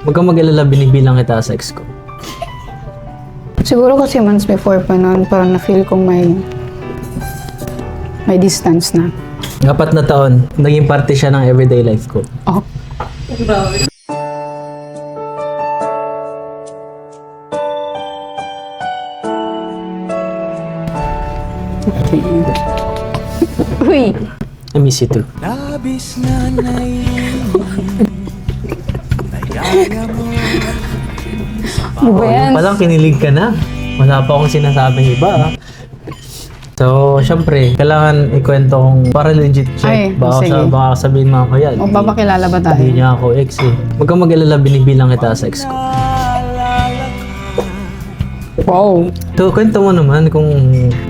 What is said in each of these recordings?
Huwag kang mag-alala, binibilang kita sa ex ko. Siguro kasi months before pa noon, parang na-feel kong may distance na. 4 na taon, naging parte siya ng everyday life ko. Oh. Okay. Uy! I miss you too. Ano ba yan? Palang kinilig ka na. Wala pa akong sinasabing iba. So, syempre, kailangan ikwento kong para legit Ay, check. Baka, sige. baka sabihin mga ko yan. O, papakilala ba tayo? Hindi niya ako ex eh. Huwag kang mag-alala, binibilang kita sa ex ko. Wow! So, kwento mo naman kung...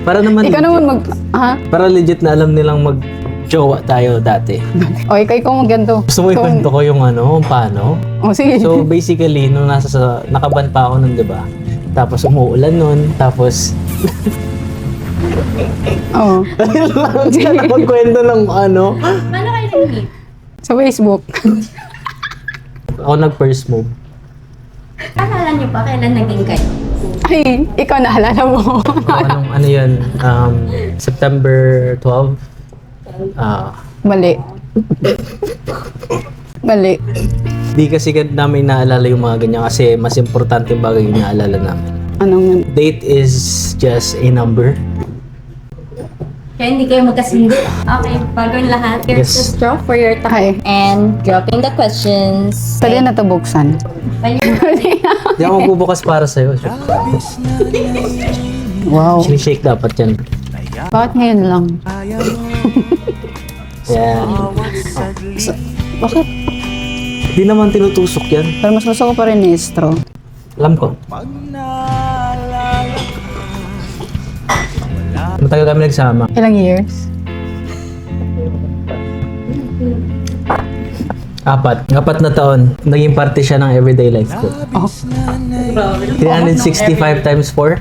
Para naman Ikaw legit, naman Ha? para legit na alam nilang mag-jowa tayo dati. O, ikaw magganto. Gusto mo ikwento ko yung ano, kung paano? O, sige. So, basically, nung nakaban pa ako nun, di ba? Tapos umuulan nun, tapos... Oo. Hindi ka na magkwento ng ano. Paano kayo nag-meet? Sa Facebook. Ako nag-first move. Alala niyo pa kailan naging kayo? Ay, ikaw naalala mo. Anong ano yun? September 12? Mali. Mali. Di kasi namin naalala yung mga ganyan kasi mas importante yung bagay yung naalala namin. Anong Date is just a number. Kaya hindi kayo magkasundo. Okay, bago yung lahat, here's Yes. the straw for your Hi. time. And dropping the questions. Pwede na ito buksan. Di ako magbubukas para sa'yo. Wow. Shake dapat yan. Bakit ngayon lang? Yeah. Bakit? Di naman tinutusok yan. Pero mas gusto ko pa rin ni straw. Alam ko. Matagal kami nagsama. Ilang years? 4 na taon. Naging parte siya ng everyday life ko. Oh. 365 times 4.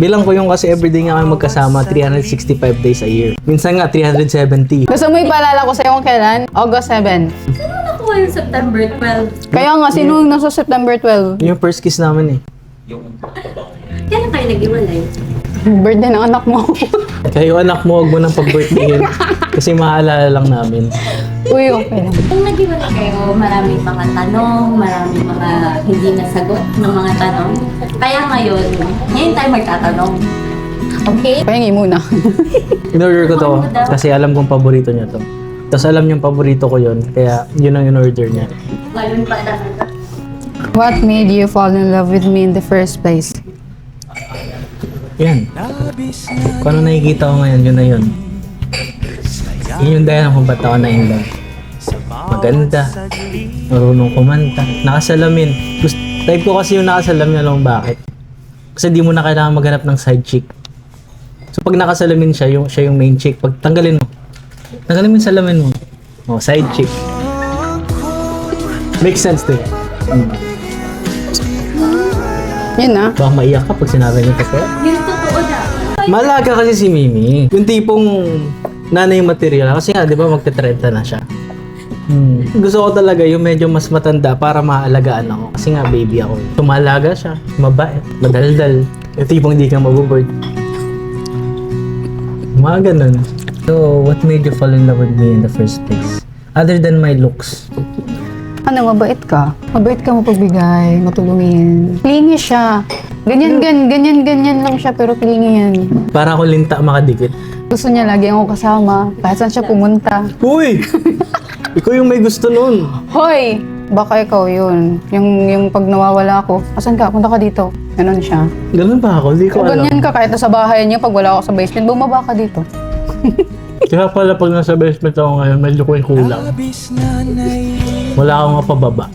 Bilang ko yung kasi everyday nga kami magkasama, 365 days a year. Minsan nga 370. Gusto mo ipaalala ko sa'yo kung kailan? August 7. Sino nakuha yung September 12? Kaya nga, sino yung nasa September 12? Yung first kiss namin eh. Kailan kayo nag-iwalay? Birthday ng anak mo. Kayo anak mo, huwag mo nang pag-birthdayin. Kasi maaalala lang namin. Uy, okay lang. Kung nag-iwalay kayo, maraming mga tanong, maraming mga hindi nasagot ng mga tanong. Kaya ngayon tayo magtatanong. Okay? Pahingi muna. In-order ko to kasi alam kong paborito niya to. Tapos alam niyang paborito ko yun, kaya yun ang in-order niya. Ganun pa talaga. What made you fall in love with me in the first place? Yan. Kung ano nakikita ko ngayon, yun na yun. Yun yung dahilan kung ba't ako na-in love. Maganda. Marunong kumanta. Nakasalamin. Type ko kasi yung nakasalamin, alam mo bakit? Kasi di mo na kailangan maghanap ng side chick. So pag nakasalamin siya yung main chick. Pag tanggalin mo yung salamin mo. Oh, side chick. Makes sense din. Yun na. Baka maiyak ka pag sinabi niya kasi. Yung totoo na. Malaga kasi si Mimi. Yung tipong nanay material. Kasi nga, di ba, magte-30 na siya. Gusto ko talaga yung medyo mas matanda para maalagaan ako. Kasi nga, baby ako. Tumalaga siya. Mabait. Madaldal. Yung tipong di ka mabuboard. Mga ganun. So, what made you fall in love with me in the first place? Other than my looks. Ano, mabait ka? Mabait ka mapagbigay, matulungin. Clingy siya. Ganyan lang siya, pero clingy yan. Para ako linta makadikit. Gusto niya lagi ako kasama, kahit saan siya pumunta. Uy! Ikaw yung may gusto nun. Hoy! Baka ikaw yun. Yung pag nawawala ako, asan ka? Punta ka dito. Ganon siya. Ganun ba ako? Hindi ko Kung alam. ganyan ka, kahit nasa bahay niya, pag wala ako sa basement, bumaba ka dito. Kaya pala pag nasa basement ako ngayon, medyo ko yung kulang. Wala akong mapababa.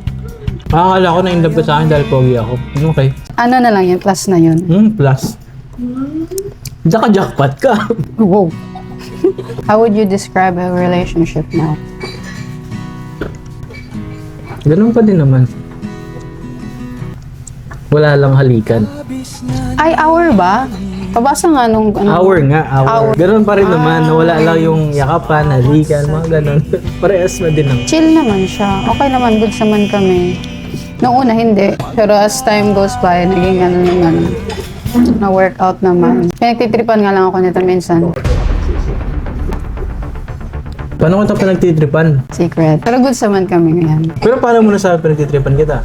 Akala ko na in love ka sa akin dahil pogi ako. Okay. Ano na lang yun, plus na yun. Plus. Diyan ka jackpot ka. Wow. How would you describe a relationship now? Ganun pa din naman. Wala lang halikan. Ay, hour ba? Pabasa nga nung Hour nga, hour. Hour. Ganun pa rin naman, nawala lang yung yakapan, halikan, mga ganun. Parehas na din ang... Chill naman siya. Okay naman, goods naman kami. Noong una, hindi. Pero as time goes by, naging ano naman, na-workout naman. Pinagtitripan nga lang ako nito minsan. Paano ko ito pinagtitripan? Secret. Pero goods naman kami ngayon. Pero paano mo nasabi pinagtitripan kita?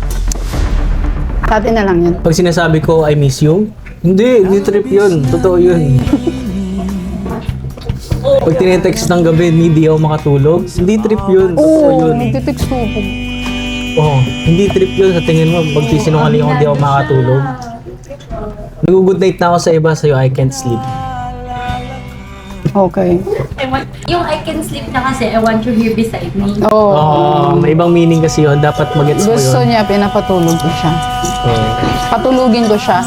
Sa atin na lang yun. Pag sinasabi ko, I miss you, hindi trip yun. Totoo yun. Pag tinetext ng gabi, hindi ako makatulog, hindi trip yun. Totoo Oo, yun. magtitext mo. Oo, hindi trip yun. Sa tingin mo, magsisinungaling ako, hindi ako makatulog. Nag-good night na ako sa iba, sa'yo, I can't sleep. Okay. Yung I can sleep na kasi, I want you here beside me. Oo. May ibang meaning kasi yun. Dapat mag-gets mo Gusto yun. niya, pinapatulog ko siya. Patulugin ko siya.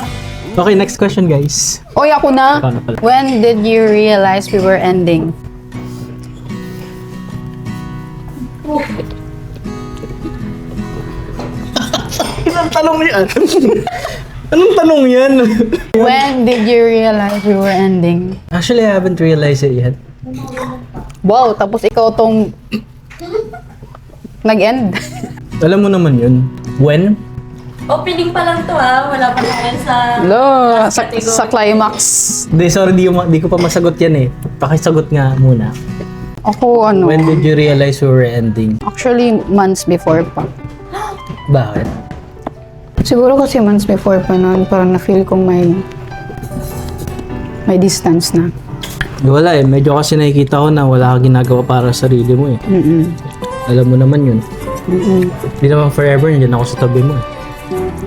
Okay, next question, guys. Oy, ako na. Ikaw na pala. When did you realize we were ending? Anong tanong yan? Anong tanong yan? When did you realize we were ending? Actually, I haven't realized it yet. Wow, tapos ikaw tong nag-end. Alam mo naman yun. When? Opening pa lang to wala pa lang sa... Hello, sa climax. Hindi, sorry, di ko pa masagot yan eh. Pakisagot nga muna. Ako ano, When did you realize we were ending? actually months before pa. Bakit? Siguro kasi months before pa noon, parang na-feel kong may distance na. Wala eh. Medyo kasi nakikita ko na wala kang ginagawa para sa sarili mo eh. Alam mo naman yun. Hindi naman forever, nandiyan ako sa tabi mo eh.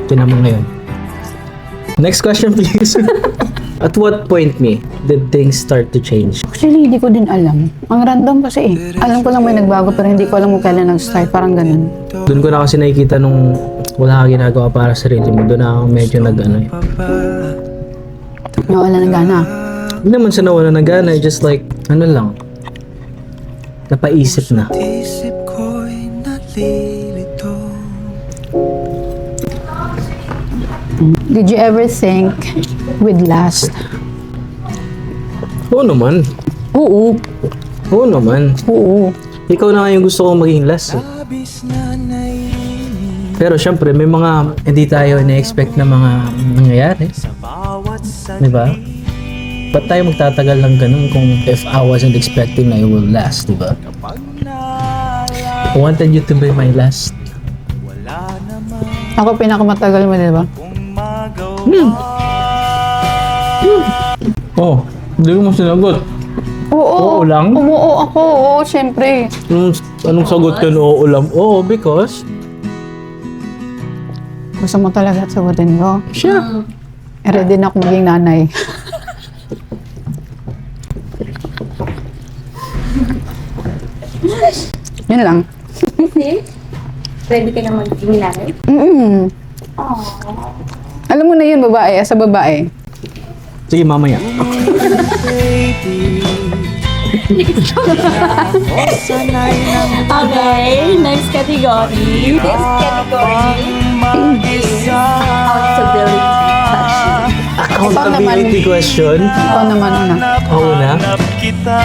Ito naman ngayon. Next question please. At what point did things start to change? Actually, hindi ko din alam. Ang random kasi eh. Alam ko lang may nagbago pero hindi ko alam kung kailan nag-start. Parang ganun. Doon ko na kasi nakikita nung wala kang ginagawa para sa sarili mo. Doon na ako medyo nag-ano eh. Nawala ng gana. Hindi naman sa nawala ng gana, just like, ano lang, napaisip na. Isip ko'y nalilito. Did you ever think we'd last? Oo naman. Oo. Oo naman. Oo. Ikaw na nga yung gusto kong maging last eh. Labis na naiinis Pero syempre, may mga hindi tayo na-expect na mga nangyayari. sa bawat Di ba? Ba't tayo magtatagal ng ganun kung if I wasn't expecting na it will last, di ba? I wanted you to be my last. wala naman Ako pinakamatagal mo, di ba? kung magawa. Oh, hindi ko mo sinagot. Oo Oo. lang? Oo ako. Oo, syempre. Anong sagot ka na oo lang? Oo, because... Gusto mo talaga at sagutin ko. Sure. Ready na ako maging nanay. Yun lang. Kasi, ready ka na magiging nanay? Alam mo na yun, babae. Sa babae. Sige, mamaya. Baby, sanay ng Okay, next category. This category, mag-isa. accountability question. Accountability question. Ikaw naman una. Ako na. Hanap kita